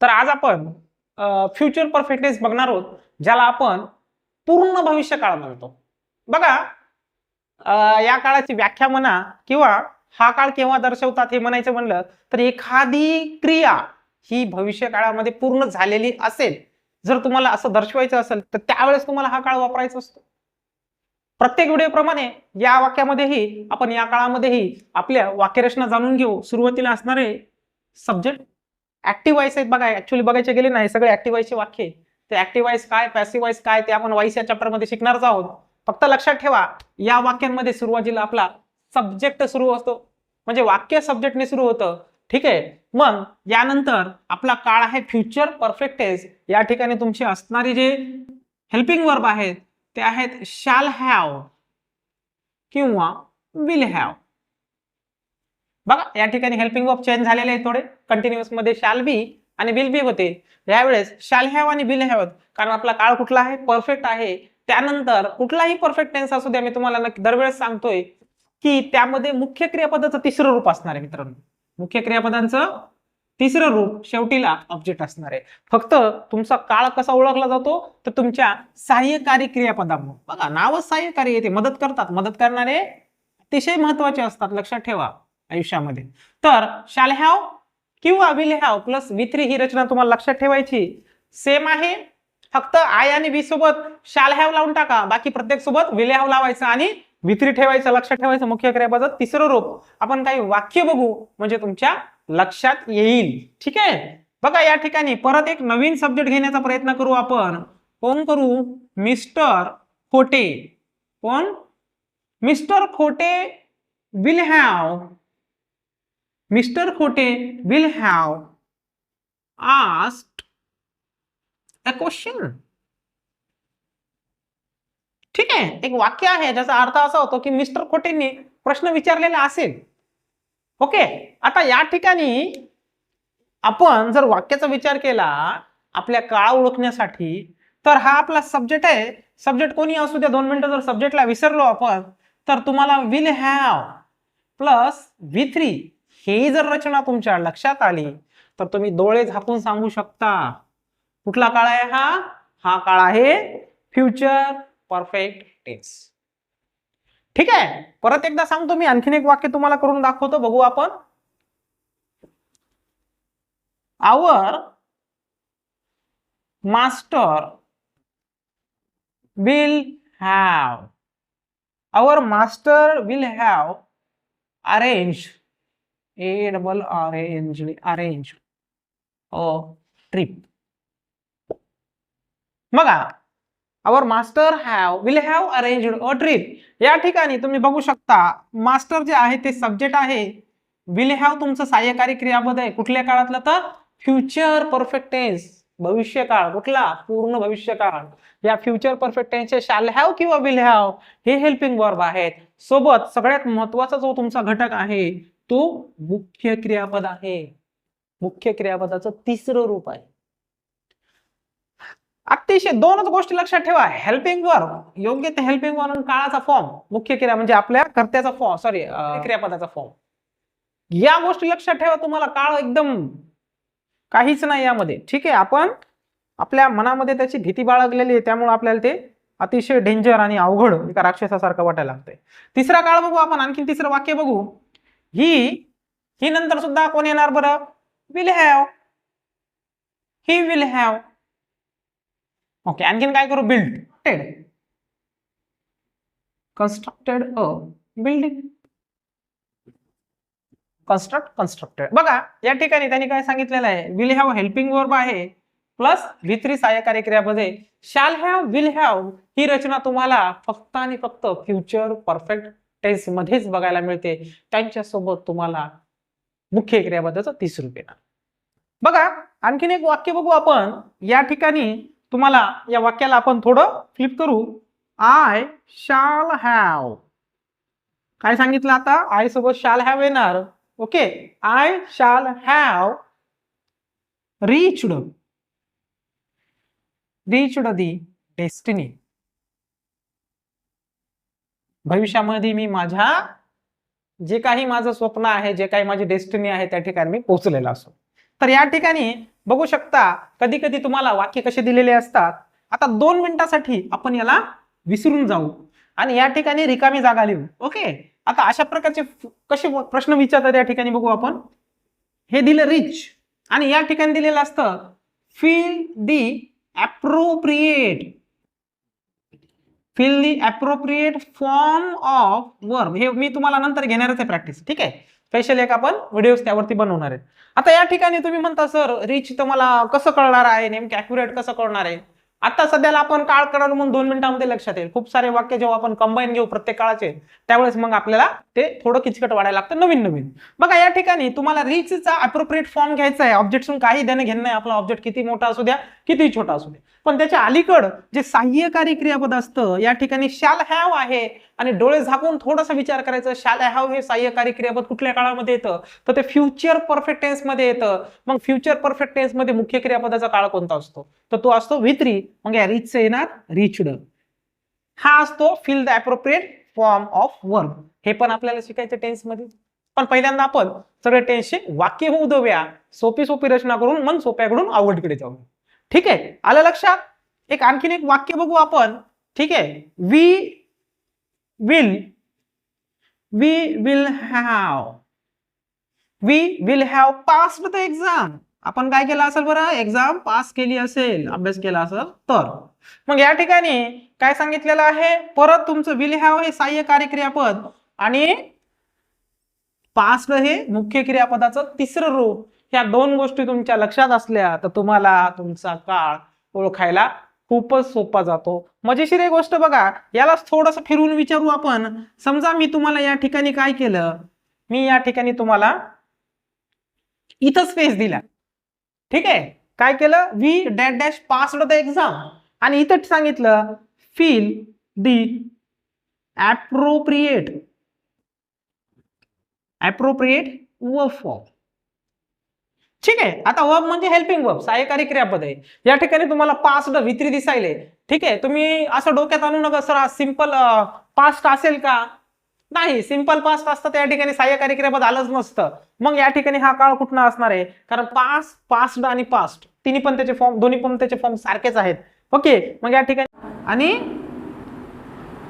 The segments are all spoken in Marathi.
तर आज आपण फ्युचर परफेक्ट टेन्स बघणार आहोत, ज्याला आपण पूर्ण भविष्यकाळ म्हणतो. बघा, या काळाची व्याख्या म्हणा किंवा हा काळ केव्हा दर्शवतात हे म्हणायचं म्हणलं तर एखादी क्रिया ही भविष्य काळामध्ये पूर्ण झालेली असेल, जर तुम्हाला असं दर्शवायचं असेल तर त्यावेळेस तुम्हाला हा काळ वापरायचा असतो. प्रत्येक व्हिडिओप्रमाणे या वाक्यामध्येही आपण या काळामध्येही आपल्या वाक्यरचना जाणून घेऊ. सुरुवातीला असणारे सब्जेक्ट ऍक्टिव्ह व्हॉइस आहेत. बघा, ऍक्च्युअली बघायचे गेले नाही, सगळे ऍक्टिव्ह व्हॉइसचे वाक्य आहे. ते ऍक्टिव्ह व्हॉइस काय, पॅसिव्ह व्हॉइस काय, ते आपण व्हॉइस या चॅप्टर मध्ये शिकणारच आहोत. फक्त लक्षात ठेवा, या वाक्यांमध्ये सुरुवातीला आपला सब्जेक्ट सुरू असतो, म्हणजे वाक्य सब्जेक्टने सुरू होतं. ठीक आहे. मग यानंतर आपला काळ आहे फ्युचर परफेक्ट टेन्स. या ठिकाणी तुमचे असणारे जे हेल्पिंग वर्ब आहेत ते आहेत शॅल हॅव किंवा विल हॅव. बघा, या ठिकाणी हेल्पिंग वर्ब चेंज झालेले आहेत थोडे. कंटिन्युअस मध्ये शॅल बी आणि विल बी होते, यावेळेस शॅल हॅव आणि विल हॅव, कारण आपला काळ कुठला आहे, परफेक्ट आहे. त्यानंतर कुठलाही परफेक्ट टेन्स असू द्या, मी तुम्हाला दरवेळेस सांगतोय की त्यामध्ये मुख्य क्रियापदाचं तिसरं रूप असणार आहे. मित्रांनो, मुख्य क्रियापदांचं तिसरं रूप शेवटीला ऑब्जेक्ट असणार आहे. फक्त तुमचा काळ कसा ओळखला जातो तर तुमच्या सहाय्यकारी क्रियापदामुळे. बघा, नावच सहाय्यकारी येते, मदत करतात. मदत करणारे अतिशय महत्वाचे असतात, लक्षात ठेवा आयुष्यामध्ये. तर शॅल हॅव किंवा विल हॅव प्लस V3 ही रचना तुम्हाला लक्षात ठेवायची. सेम आहे, फक्त आय आणि वी सोबत शॅल हॅव लावून टाका, बाकी प्रत्येक सोबत विल हॅव लावायचं आणि V3 ठेवायचं. लक्षात ठेवायचं मुख्य क्रियापदाचं तिसरं रूप. आपण काही वाक्य बघू म्हणजे तुमच्या लक्षात येईल. ठीक आहे. बघा, या ठिकाणी परत एक नवीन सब्जेक्ट घेण्याचा प्रयत्न करू आपण. कोण करू? मिस्टर खोटे. कोण? मिस्टर खोटे विल हॅव. मिस्टर खोटे will have asked a question. ठीक आहे. एक वाक्य आहे ज्याचा अर्थ असा होतो की मिस्टर खोटेंनी प्रश्न विचारलेला असेल. ओके. आता या ठिकाणी आपण जर वाक्याचा विचार केला आपल्या काळ ओळखण्यासाठी, तर हा आपला सब्जेक्ट आहे. सब्जेक्ट कोणी असू द्या, 2 मिनिटं जर सब्जेक्टला विसरलो आपण तर तुम्हाला विल हॅव प्लस V3 ही जर रचना तुमच्या लक्षात आली तर तुम्ही डोळे झाकून सांगू शकता कुठला काळ आहे हा. हा काळ आहे फ्युचर परफेक्ट टेन्स. ठीक आहे. परत एकदा सांगतो मी, आणखीन एक वाक्य तुम्हाला करून दाखवतो, बघू आपण. Our master will have. Our master will have arrange arrange a trip. बघा, our master will have arranged a trip. या ठिकाणी तुम्ही बघू शकता मास्टर जे आहे ते सब्जेक्ट आहे, विल हॅव तुमचं सहाय्यकारी क्रियापद आहे. कुठल्या काळातलं तर फ्युचर परफेक्ट टेन्स, भविष्यकाळ. कुठला? पूर्ण भविष्यकाळ. या फ्युचर परफेक्ट टेन्सचे शॅल हॅव किंवा विल हॅव हे हेल्पिंग वर्ब आहेत. सोबत सगळ्यात महत्वाचा जो तुमचा घटक आहे तो मुख्य क्रियापद आहे. मुख्य क्रियापदाचं तिसरं रूप आहे. अतिशय दोनच गोष्टी लक्षात ठेवा. हेल्पिंग वर्ब, योग्य ते हेल्पिंग वर्ब, काळाचा फॉर्म, मुख्य क्रिया म्हणजे आपल्या कर्त्याचा फॉर्म, सॉरी क्रियापदाचा फॉर्म. या गोष्टी लक्षात ठेवा, तुम्हाला काळ एकदम काहीच नाही यामध्ये. ठीक आहे. आपण आपल्या मनामध्ये त्याची भीती बाळगलेली आहे, त्यामुळे आपल्याला ते अतिशय डेंजर आणि अवघड एका राक्षसासारखं वाटायला लागतंय. तिसरा काळ बघू आपण, आणखीन तिसरं वाक्य बघू. ही नंतर सुद्धा कोण येणार बरं? Will have. He will have. Okay. आणखीन काय करू? बिल्डेड. कन्स्ट्रक्टेड अ बिल्डिंग. कन्स्ट्रक्टेड. बघा, या ठिकाणी त्यांनी काय सांगितलेलं आहे, विल हॅव हेल्पिंग वर्ब आहे प्लस V3 सहाय्यकारी क्रियापद आहे. Shall have will have he रचना तुम्हाला फक्त आणि फक्त फ्युचर परफेक्ट टेन्स मध्येच बघायला मिळते. त्यांच्यासोबत तुम्हाला मुख्य क्रियापदाचं तिसरं रूप येणार. बघा, आणखीन एक वाक्य बघू आपण. या ठिकाणी तुम्हाला या वाक्याला आपण थोडं फ्लिप करू. I shall have. काय सांगितलं आता? आय सोबत शॅल हॅव येणार. Okay. I shall have reached the destiny. भविष्यामध्ये मी माझ्या जे काही माझं स्वप्न आहे, जे काही माझी डेस्टिनी आहे त्या ठिकाणी मी पोहोचलेला असो. तर या ठिकाणी बघू शकता कधी कधी तुम्हाला वाक्य कसे दिलेले असतात. आता 2 मिनिटासाठी आपण याला विसरून जाऊ आणि या ठिकाणी रिकामी जागा लिहू. ओके, आता अशा प्रकारचे कसे प्रश्न विचारतात या ठिकाणी बघू आपण. हे दिलं रिच आणि या ठिकाणी दिलेलं असतं fill the appropriate form of verb. हे मी तुम्हाला नंतर घेणारच आहे प्रॅक्टिस. ठीक आहे, स्पेशल एक आपण व्हिडिओज त्यावरती बनवणार आहे. आता या ठिकाणी तुम्ही म्हणता सर रिच तुम्हाला कसं कळणार आहे, नेमकं ऍक्युरेट कसं कळणार आहे. आता सध्याला आपण काळ कळलं म्हणून 2 मिनिटांमध्ये लक्षात येईल. खूप सारे वाक्य जेव्हा आपण कंबाईन घेऊ प्रत्येक काळाचे त्यावेळेस मग आपल्याला ते थोडं किचकट वाढायला लागतं नवीन नवीन. बघा या ठिकाणी तुम्हाला रिचचा ऍप्रोप्रिएट फॉर्म घ्यायचा आहे. ऑब्जेक्टून काही देणं घेणं नाही. आपला ऑब्जेक्ट किती मोठा असू द्या किती छोटा असू द्या, पण त्याच्या अलीकड जे सहाय्यकारी क्रियापद असतं या ठिकाणी शॅल हॅव आहे आणि डोळे झाकून थोडासा विचार करायचं. शॅल हॅव हे सहाय्यकारी क्रियापद कुठल्या काळामध्ये येतं तर ते फ्युचर परफेक्ट टेन्स मध्ये येतं. मग फ्युचर परफेक्ट टेन्स मध्ये मुख्य क्रियापदाचा काळ कोणता असतो तर तो असतो V3. मग या रिचचे येणार रिच्ड. हा असतो fill the appropriate form of verb. हे पण आपल्याला शिकायचं टेन्स मध्ये. पण पहिल्यांदा आपण सगळे टेन्सचे वाक्य होऊ देऊया, सोपी सोपी रचना करून मग सोप्याकडून अवघडकडे जाऊ. ठीक आहे, आलं लक्षात. एक आणखीन एक वाक्य बघू आपण. ठीक आहे, we will have passed the exam. आपण काय केलं असेल बरं, एक्झाम पास केली असेल, अभ्यास केला असेल तर. मग या ठिकाणी काय सांगितलेलं आहे, परत तुमचं विल हॅव हे सहाय्यकारी क्रियापद आणि पास्ड हे मुख्य क्रियापदाचं तिसरं रूप. ह्या 2 गोष्टी तुमच्या लक्षात असल्या तर तुम्हाला तुमचा काळ ओळखायला खूपच सोपा जातो. मजेशीर एक गोष्ट बघा, यालाच थोडंसं फिरवून विचारू आपण. समजा मी तुम्हाला या ठिकाणी काय केलं, मी या ठिकाणी तुम्हाला इथं स्पेस दिला. ठीक आहे, काय केलं, we dash dash passed the exam आणि इथं सांगितलं fill the appropriate verb form. ठीक आहे, आता वर्ब म्हणजे हेल्पिंग वर्ब, सहाय्यकारी क्रियापद आहे. या ठिकाणी तुम्हाला पास्ट V3 दिसायले. ठीक आहे, तुम्ही असं डोक्यात आणू नका सर हा सिंपल पास्ट असेल का. नाही, सिंपल पास्ट असतं त्या ठिकाणी सहाय्यकारी क्रियापद आलंच नसतं. मग या ठिकाणी हा काळ कुठला असणार आहे, कारण पास्ट आणि पास्ट दोन्ही पण त्याचे फॉर्म सारखेच आहेत. ओके, मग या ठिकाणी आणि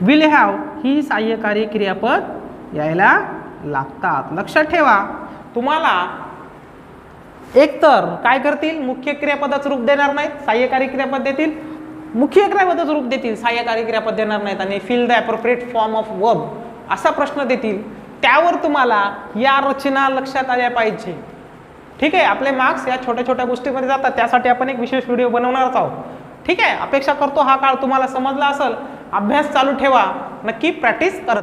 विल हॅव ही सहाय्यकारी क्रियापद यायला लागतात. लक्षात ठेवा, तुम्हाला एकतर काय करतील, मुख्य क्रियापदाचं रूप देणार नाहीत, सहाय्यकारी क्रियापद देतील. मुख्य क्रियापदाचं रूप देतील, सहाय्यकारी क्रियापद देणार नाहीत आणि fill the appropriate form of verb असा प्रश्न देतील. त्यावर तुम्हाला या रचना लक्षात आल्या पाहिजे. ठीक आहे, आपले मार्क्स या छोट्या छोट्या गोष्टीमध्ये जातात, त्यासाठी आपण एक विशेष व्हिडिओ बनवणारच आहोत. ठीक आहे, अपेक्षा करतो हा काळ तुम्हाला समजला असेल. अभ्यास चालू ठेवा, नक्की प्रॅक्टिस करत